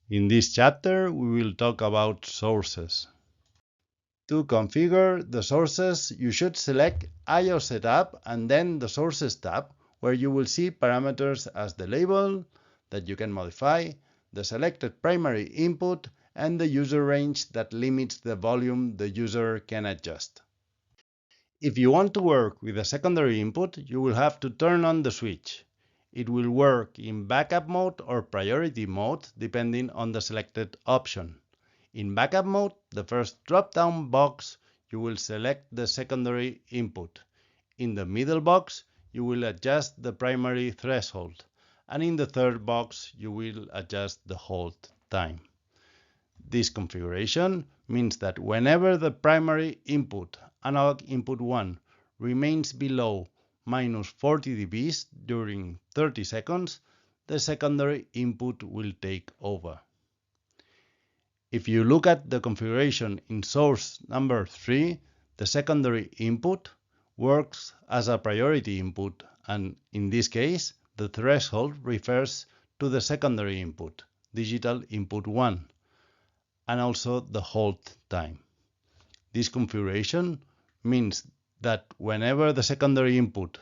In this chapter, we will talk about sources. To configure the sources, you should select I/O Setup and then the Sources tab, where you will see parameters as the label that you can modify, the selected primary input, and the user range that limits the volume the user can adjust. If you want to work with a secondary input, you will have to turn on the switch. It will work in backup mode or priority mode depending on the selected option. In backup mode, the first drop-down box, you will select the secondary input. In the middle box, you will adjust the primary threshold. And in the third box, you will adjust the hold time. This configuration means that whenever the primary input, analog input 1, remains below minus 40 dBs during 30 seconds, the secondary input will take over. If you look at the configuration in source number 3, the secondary input works as a priority input, and in this case, the threshold refers to the secondary input, digital input 1, and also the hold time. This configuration means that whenever the secondary input,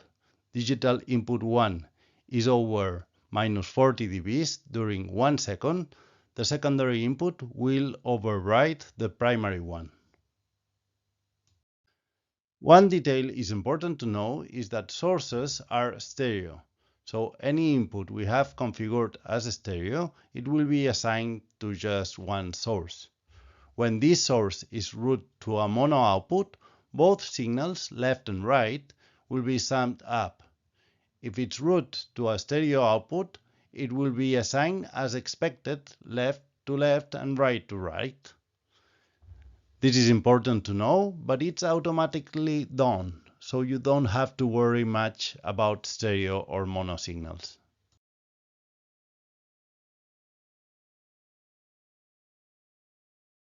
digital input 1, is over minus 40 dBs during 1 second, the secondary input will override the primary one. One detail is important to know is that sources are stereo. So any input we have configured as stereo, it will be assigned to just one source. When this source is routed to a mono output, both signals, left and right, will be summed up. If it's routed to a stereo output, it will be assigned as expected, left to left and right to right. This is important to know, but it's automatically done, so you don't have to worry much about stereo or mono signals.